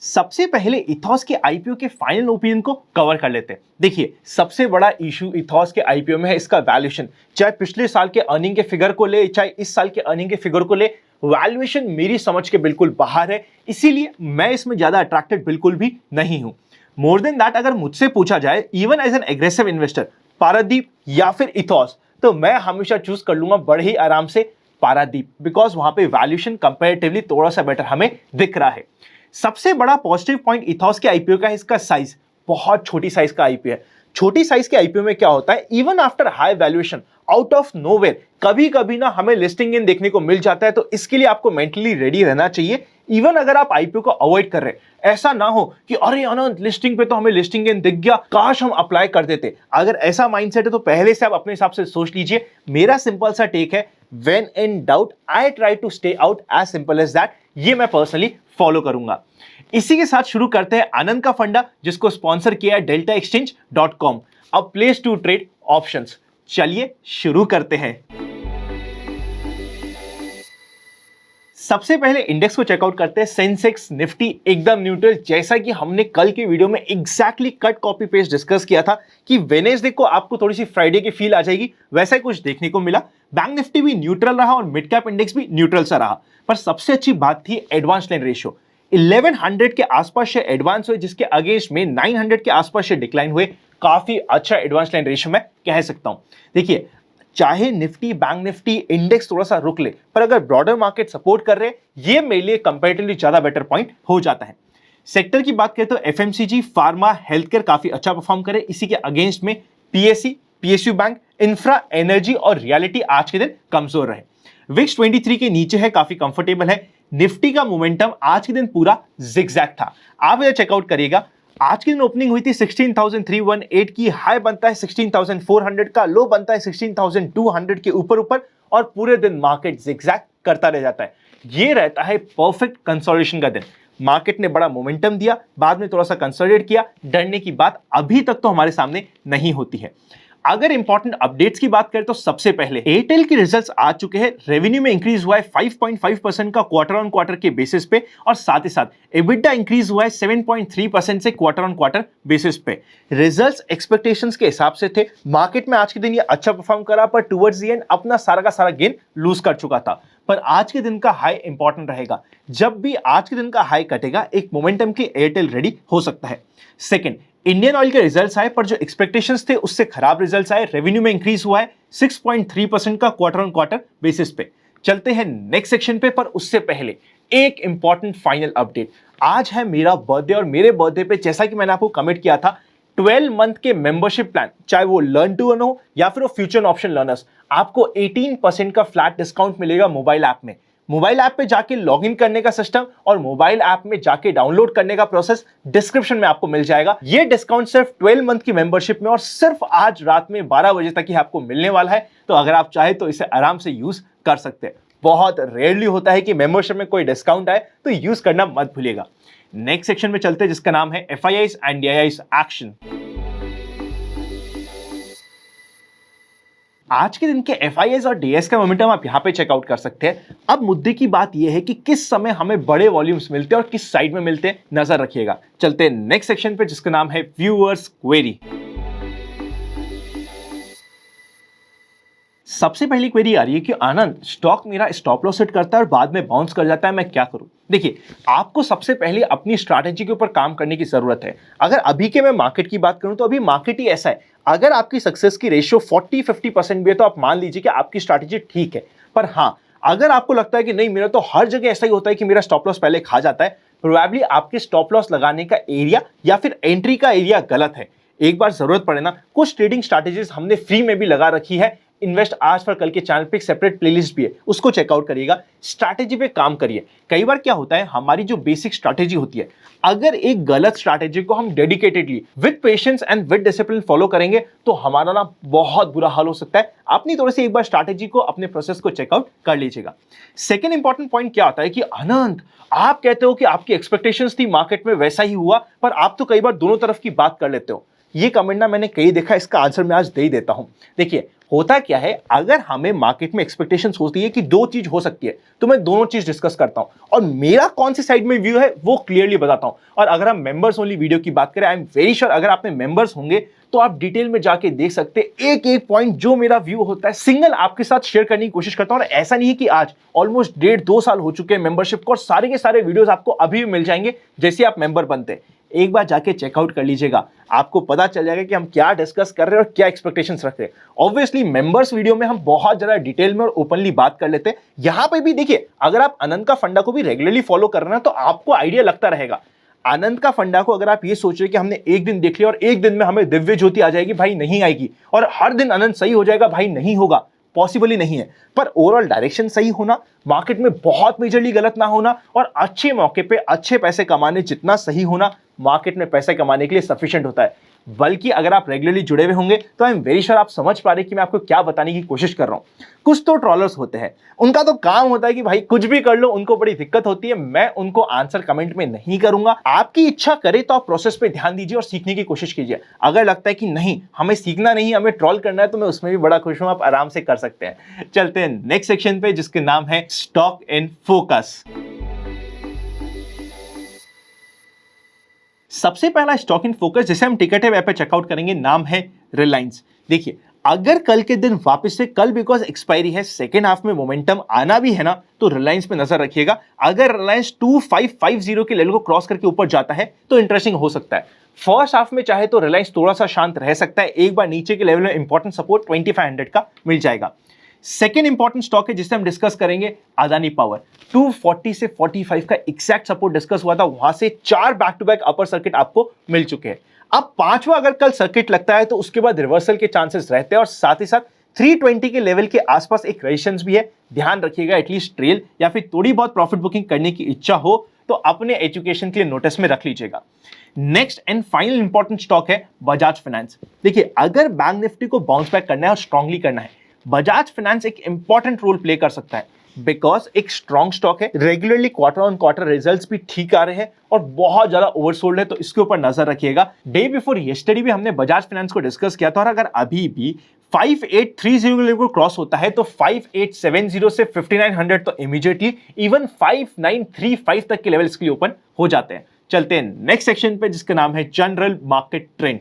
सबसे पहले इथॉस के आईपीओ के फाइनल ओपिनियन को कवर कर लेते हैं। देखिए, सबसे बड़ा इशू इथॉस के आईपीओ में है इसका वैल्यूएशन। चाहे पिछले साल के अर्निंग के फिगर को ले, चाहे इस साल के अर्निंग के फिगर को ले, वैल्यूएशन मेरी समझ के बिल्कुल बाहर है। इसीलिए मैं इसमें ज्यादा अट्रैक्टेड बिल्कुल भी नहीं हूं। मोर देन दैट, अगर मुझसे पूछा जाए even as an aggressive investor Paradip या फिर इथॉस, तो मैं हमेशा चूज कर लूंगा बड़े ही आराम से पारादीप, बिकॉज वहां पे वैल्यूएशन कंपैरेटिवली थोड़ा सा बेटर हमें दिख रहा है। सबसे बड़ा पॉजिटिव पॉइंट इथॉस के आईपीओ का है इसका साइज। बहुत छोटी साइज का आईपीओ है। छोटी साइज के आईपीओ में क्या होता है, even after high valuation out of nowhere कभी कभी ना हमें लिस्टिंग इन देखने को मिल जाता है। तो इसके लिए आपको मेंटली रेडी रहना चाहिए। इवन अगर आप आईपीओ को अवॉइड कर रहे हैं, ऐसा ना हो कि अरे अनंत लिस्टिंग पे तो हमें लिस्टिंग इन दिख गया, काश हम अप्लाई कर देते। अगर ऐसा माइंडसेट है तो पहले से आप अपने हिसाब से सोच लीजिए। मेरा सिंपल सा टेक है, when in doubt I try to stay out, as simple as that. ये मैं पर्सनली फॉलो करूंगा। इसी के साथ शुरू करते हैं आनंद का फंडा, जिसको स्पॉन्सर किया है deltaexchange.com, a place to trade options. चलिए शुरू करते हैं। सबसे पहले इंडेक्स को चेकआउट करते हैं। सेंसेक्स निफ्टी एकदम न्यूट्रल, जैसा कि हमने कल के वीडियो में exactly cut copy paste discuss किया था कि वेनेसडे को आपको थोड़ी सी फ्राइडे की फील आ जाएगी, वैसा ही कुछ देखने को मिला। बैंक निफ्टी भी न्यूट्रल रहा और मिड कैप इंडेक्स भी न्यूट्रल सा रहा। पर सबसे अच्छी बात थी एडवांस लाइन रेशियो। 1100 के आसपास शेयर एडवांस हुए, जिसके अगेंस्ट में 900 के आसपास शेयर डिक्लाइन हुए। काफी अच्छा एडवांस लाइन रेशियो मैं कह सकता हूं। देखिए, चाहे निफ्टी, बैंक निफ्टी, इंडेक्स थोड़ा सा रुक ले, पर अगर ब्रॉडर मार्केट सपोर्ट कर रहे, ये मेरे लिए कंपैरेटिवली ज्यादा बेटर पॉइंट हो जाता है। सेक्टर की बात करें तो एफएमसीजी, फार्मा, हेल्थ केयर काफी अच्छा परफॉर्म करे। इसी के अगेंस्ट में PSC, PSU bank, infra, energy और रियलिटी आज के दिन कमजोर रहे। विक्स 23 के नीचे है, काफी कंफर्टेबल है। निफ्टी का मोमेंटम आज के दिन पूरा जिगजैग था। आप इधर चेकआउट करिएगा। आज के दिन ओपनिंग हुई थी 16,318 की, हाई बनता है 16,400 का, लो बनता है 16,200 के ऊपर और पूरे दिन मार्केट जिगजैग करता रह जाता है। ये रहता है परफेक्ट कंसोलिडेशन का दिन। मार्केट ने बड़ा मोमेंटम दिया, बाद में थोड़ा सा कंसोलिडेट किया। डरने की बात अभी तक तो हमारे सामने नहीं होती है। अगर इंपॉर्टेंट अपडेट्स की बात करें तो सबसे पहले एयरटेल के रिजल्ट्स आ चुके हैं। रेवेन्यू में इंक्रीज हुआ है 5.5% का क्वार्टर ऑन क्वार्टर के बेसिस पे, और साथ ही साथ एबिटा इंक्रीज हुआ है 7.3% से क्वार्टर ऑन क्वार्टर बेसिस पे। रिजल्ट्स एक्सपेक्टेशंस के हिसाब से थे। मार्केट में आज के दिन ये अच्छा परफॉर्म करा, पर टुवर्ड्स द एंड अपना सारा का सारा गेन लूज कर चुका था। पर आज के दिन का हाई इंपॉर्टेंट रहेगा। जब भी आज के दिन का हाई कटेगा, एक मोमेंटम के एयरटेल रेडी हो सकता है। सेकंड, इंडियन ऑयल के रिजल्ट्स आए, पर जो एक्सपेक्टेशंस थे उससे खराब रिजल्ट्स आए। रेवेन्यू में इंक्रीज हुआ है 6.3% का क्वार्टर ऑन क्वार्टर बेसिस पे। चलते हैं नेक्स्ट सेक्शन पे, पर उससे पहले एक इंपॉर्टेंट फाइनल अपडेट। आज है मेरा बर्थडे, और मेरे बर्थडे पे जैसा कि मैंने आपको कमिट किया था, 12 मंथ के मेंबरशिप प्लान, चाहे वो लर्न टू अर्न हो या फिर वो फ्यूचर ऑप्शन लर्नर्स, आपको 18% का फ्लैट डिस्काउंट मिलेगा मोबाइल ऐप में। मोबाइल ऐप पे जाके लॉगिन करने का सिस्टम और मोबाइल ऐप में जाके डाउनलोड करने का प्रोसेस डिस्क्रिप्शन में आपको मिल जाएगा। ये डिस्काउंट सिर्फ 12 मंथ की मेंबरशिप में और सिर्फ आज रात में 12 बजे तक ही आपको मिलने वाला है। तो अगर आप चाहे तो इसे आराम से यूज कर सकते हैं। बहुत रेयरली होता है कि मेंबरशिप में कोई डिस्काउंट आए, तो यूज करना मत भूलिएगा। नेक्स्ट सेक्शन में चलते हैं, जिसका नाम है एफआईआईज एंड डीआईआईज एक्शन। आज के दिन के एफआईआईज और डीएस का मोमेंटम आप यहां पे चेकआउट कर सकते हैं। अब मुद्दे की बात यह है कि किस समय हमें बड़े वॉल्यूम्स मिलते हैं और किस साइड में मिलते हैं, नजर रखिएगा। चलते हैं नेक्स्ट सेक्शन पे, जिसका नाम है व्यूअर्स क्वेरी। सबसे पहली क्वेरी आ रही है कि आनंद, स्टॉक मेरा स्टॉप लॉस सेट करता है और बाद में बाउंस कर जाता है, मैं क्या करूं? देखिए, आपको सबसे पहले अपनी स्ट्रैटेजी के ऊपर काम करने की जरूरत है। अगर अभी के मैं मार्केट की बात करूं तो अभी मार्केट ही ऐसा है। अगर आपकी सक्सेस की रेशियो 40-50% भी है तो आप मान लीजिए कि आपकी स्ट्रैटेजी ठीक है। पर हाँ, अगर आपको लगता है कि नहीं, मेरा तो हर जगह ऐसा ही होता है कि मेरा स्टॉप लॉस पहले खा जाता है, प्रोबेबली आपके स्टॉप लॉस लगाने का एरिया या फिर एंट्री का एरिया गलत है। एक बार जरूरत पड़े ना, कुछ ट्रेडिंग स्ट्रैटेजीज हमने फ्री में भी लगा रखी है। इन्वेस्ट आज फॉर कल के चैनल पे एक सेपरेट प्लेलिस्ट भी है, उसको चेकआउट करिएगा। स्ट्रैटेजी पे काम करिए। कई बार क्या होता है, हमारी जो बेसिक स्ट्रैटेजी होती है, अगर एक गलत स्ट्रैटेजी को हम dedicatedly with patience and with discipline follow करेंगे तो हमारा ना बहुत बुरा हाल हो सकता है। अपनी तरह से एक बार स्ट्रैटेजी को, अपने प्रोसेस को चेकआउट कर लीजिएगा। सेकेंड इंपॉर्टेंट पॉइंट क्या होता है कि अनंत, आप कहते हो कि आपकी एक्सपेक्टेशंस थी, मार्केट में वैसा ही हुआ, पर आप तो कई बार दोनों तरफ की बात कर लेते हो। ये कमेंट ना मैंने कई देखा, इसका आंसर मैं आज दे ही देता हूं। देखिए होता क्या है, अगर हमें मार्केट में एक्सपेक्टेशंस होती है कि दो चीज हो सकती है, तो मैं दोनों चीज डिस्कस करता हूं और मेरा कौन सी साइड में व्यू है वो क्लियरली बताता हूं। और अगर हम मेंबर्स ओनली वीडियो की बात करें, आई एम वेरी श्योर अगर आपने मेंबर्स होंगे तो आप डिटेल में जाके देख सकते हैं एक एक पॉइंट जो मेरा व्यू होता है सिंगल आपके साथ शेयर करने की कोशिश करता हूं। और ऐसा नहीं है कि आज ऑलमोस्ट 1.5-2 साल हो चुके हैं मेंबरशिप को और सारे के सारे वीडियोस आपको अभी भी मिल जाएंगे जैसे आप मेंबर बनते हैं। एक बार जाके चेकआउट कर लीजिएगा, आपको पता चल जाएगा कि हम क्या डिस्कस कर रहे हैं और क्या एक्सपेक्टेशंस रख रहे हैं। ऑब्वियसली मेंबर्स वीडियो में हम बहुत ज्यादा डिटेल में और ओपनली बात कर लेते हैं। यहां पे भी देखिए, अगर आप आनंद का फंडा को भी रेगुलरली फॉलो कर रहे हैं तो आपको आइडिया लगता रहेगा। आनंद का फंडा को अगर आप ये सोच रहे कि हमने एक दिन देख लिया और एक दिन में हमें दिव्य ज्योति आ जाएगी, भाई नहीं आएगी। और हर दिन आनंद सही हो जाएगा, भाई नहीं होगा, पॉसिबल ही नहीं है। पर ओवरऑल डायरेक्शन सही होना, मार्केट में बहुत मेजरली गलत ना होना और अच्छे मौके पे अच्छे पैसे कमाने जितना सही होना मार्केट में पैसे कमाने के लिए सफिशिएंट होता है। बल्कि अगर आप रेगुलरली जुड़े हुए होंगे तो आई एम वेरी श्योर आप समझ पा रहे कि मैं आपको क्या बताने की कोशिश कर रहा हूं। कुछ तो ट्रोलर्स होते हैं, उनका तो काम होता है कि भाई कुछ भी कर लो, उनको बड़ी दिक्कत होती है। मैं उनको आंसर कमेंट में नहीं करूंगा। आपकी इच्छा करे तो आप प्रोसेस पे ध्यान दीजिए और सीखने की कोशिश कीजिए। अगर लगता है कि नहीं हमें सीखना नहीं, हमें ट्रोल करना है, तो मैं उसमें भी बड़ा खुश हूं, आप आराम से कर सकते हैं। चलते हैं नेक्स्ट सेक्शन पे जिसके नाम है स्टॉक इन फोकस। सबसे पहला स्टॉक इन फोकस जिसे हम टिकटेव ऐप पे चेकआउट करेंगे, नाम है रिलायंस। देखिए अगर कल के दिन वापस से, कल बिकॉज एक्सपायरी है, सेकेंड हाफ में मोमेंटम आना भी है ना, तो रिलायंस पे नजर रखिएगा। अगर रिलायंस 2550 के लेवल को क्रॉस करके ऊपर जाता है तो इंटरेस्टिंग हो सकता है। फर्स्ट हाफ में चाहे तो रिलायंस थोड़ा सा शांत रह सकता है, एक बार नीचे के लेवल में इंपॉर्टेंट सपोर्ट 2500 का मिल जाएगा। सेकेंड इंपॉर्टेंट स्टॉक है जिसे हम डिस्कस करेंगे, अदानी पावर। 240 से 45 का एग्जैक्ट सपोर्ट डिस्कस हुआ था, वहां से 4 back to back upper circuit आपको मिल चुके हैं। अब पांचवा अगर कल सर्किट लगता है तो उसके बाद रिवर्सल के चांसेस रहते हैं और साथ ही साथ 320 के लेवल के आसपास एक रेजिस्टेंस भी है। ध्यान रखिएगा, एटलीस्ट ट्रेल या फिर थोड़ी बहुत प्रॉफिट बुकिंग करने की इच्छा हो तो अपने एजुकेशन के लिए नोटिस में रख लीजिएगा। Next and final important stock है बजाज फाइनेंस। देखिए अगर बैंक निफ्टी को बाउंस बैक करना है और स्ट्रांगली करना है, बजाज फाइनेंस एक इंपॉर्टेंट रोल प्ले कर सकता है। बिकॉज एक स्ट्रॉन्ग स्टॉक है, regularly quarter on quarter results भी ठीक आ रहे हैं और बहुत ज्यादा ओवरसोल्ड है, तो इसके ऊपर नजर रखिएगा। डे बिफोर यस्टरडे भी हमने बजाज फाइनेंस को डिस्कस किया था और अगर अभी भी 5830 लेवल को क्रॉस होता है तो 5870 से 5900 तो इमीडिएटली इवन 5935 तक के लेवल इसके लिए ओपन हो जाते हैं। चलते हैं नेक्स्ट सेक्शन पे जिसका नाम है general market trend.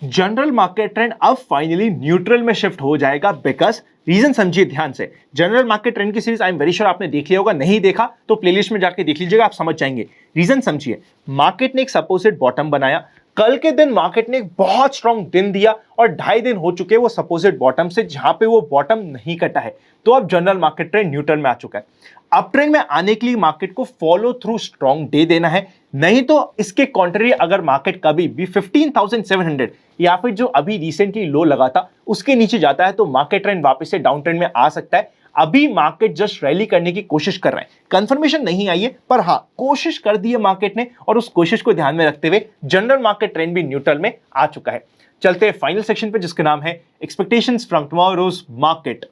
General market trend अब फाइनली न्यूट्रल में शिफ्ट हो जाएगा। बिकॉज रीजन समझिए ध्यान से, जनरल मार्केट ट्रेंड की series I am very sure आपने देख लिया होगा, नहीं देखा तो प्लेलिस्ट में जाके देख लीजिएगा, आप समझ जाएंगे। रीजन समझिए, मार्केट ने एक सपोजिट बॉटम बनाया, कल के दिन मार्केट ने एक बहुत स्ट्रॉन्ग दिन दिया और 2.5 दिन हो चुके हैं वो सपोजिट बॉटम से, जहां पे वो बॉटम नहीं कटा है, तो अब जनरल मार्केट ट्रेंड न्यूट्रल में आ चुका है। अप ट्रेंड में आने के लिए मार्केट को फॉलो थ्रू स्ट्रॉन्ग डे देना है, नहीं तो इसके कॉन्ट्ररी अगर मार्केट कभी भी 15,700 या फिर जो अभी रिसेंटली लो लगा था उसके नीचे जाता है तो मार्केट ट्रेंड वापस से डाउन ट्रेंड में आ सकता है। अभी मार्केट जस्ट रैली करने की कोशिश कर रहे हैं, कंफर्मेशन नहीं आई है, पर हाँ कोशिश कर दी है मार्केट ने और उस कोशिश को ध्यान में रखते हुए जनरल मार्केट ट्रेंड भी न्यूट्रल में आ चुका है। चलते हैं फाइनल सेक्शन पे जिसका नाम है एक्सपेक्टेशंस फ्रॉम टुमारोज मार्केट।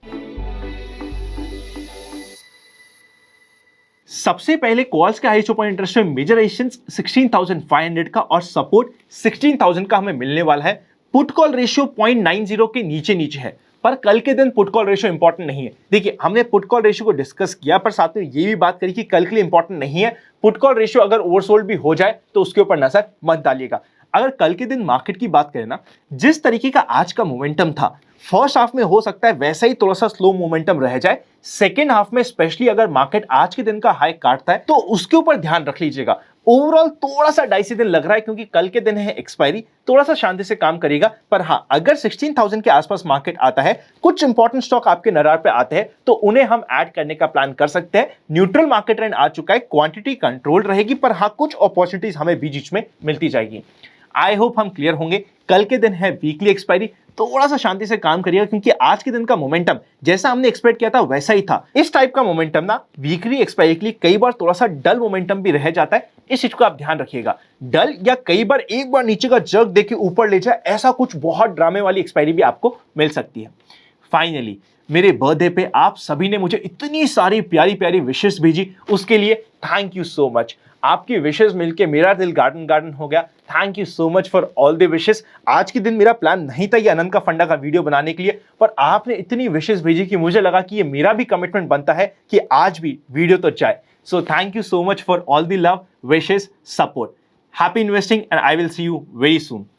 सबसे पहले कॉल्स के हाईएस्ट ओपन इंटरेस्ट में मेजर रेजिस्टेंस 16,500 का और सपोर्ट 16,000 का हमें मिलने वाला है। पुट कॉल रेशियो 0.90 के नीचे नीचे है, पर कल के दिन पुट कॉल रेशियो इंपॉर्टेंट नहीं है। देखिए हमने पुट कॉल रेशियो को डिस्कस किया, पर साथ में ये भी बात करी कि कल के लिए इंपॉर्टेंट नहीं है। पुट कॉल रेशियो अगर ओवरसोल्ड भी हो जाए तो उसके ऊपर नजर मत डालिएगा। अगर कल के दिन मार्केट की बात करें ना, जिस तरीके का आज का मोमेंटम था, फर्स्ट हाफ में हो सकता है वैसा ही थोड़ा सा स्लो मोमेंटम रह जाए। सेकेंड हाफ में स्पेशली अगर मार्केट आज के दिन का हाई काटता है तो उसके ऊपर ध्यान रख लीजिएगा। ओवरऑल थोड़ा सा डाइसी दिन लग रहा है क्योंकि कल के दिन है एक्सपायरी, थोड़ा सा शांति से काम करेगा। पर हाँ अगर 16,000 के आसपास मार्केट आता है, कुछ इंपॉर्टेंट स्टॉक आपके नजर पे आते हैं तो उन्हें हम ऐड करने का प्लान कर सकते हैं। न्यूट्रल मार्केट ट्रेंड आ चुका है, क्वांटिटी कंट्रोल रहेगी, पर हाँ कुछ अपॉर्चुनिटीज हमें बीच बीच में मिलती जाएगी। आई होप हम क्लियर होंगे। कल के दिन है वीकली एक्सपायरी, थोड़ा सा शांति से काम करिएगा क्योंकि आज के दिन का मोमेंटम जैसा हमने एक्सपेक्ट किया था वैसा ही था। इस टाइप का मोमेंटम ना वीकली एक्सपायरी के लिए कई बार थोड़ा सा डल मोमेंटम भी रह जाता है, इस चीज को आप ध्यान रखिएगा। डल या कई बार एक बार नीचे का जर्क देके ऊपर ले जाए, ऐसा कुछ बहुत ड्रामे वाली एक्सपायरी भी आपको मिल सकती है। फाइनली मेरे बर्थडे पे आप सभी ने मुझे इतनी सारी प्यारी प्यारी विशेस भेजी, उसके लिए थैंक यू सो मच। आपकी विशेस मिलके मेरा दिल गार्डन गार्डन हो गया। Thank you so much for all the wishes. आज के दिन मेरा प्लान नहीं था ये अनंत का फंडा का वीडियो बनाने के लिए, पर आपने इतनी विशेस भेजी कि मुझे लगा कि ये मेरा भी कमिटमेंट बनता है कि आज भी वीडियो तो जाए। So thank you so much for all the love, wishes, support. Happy investing and I will see you very soon.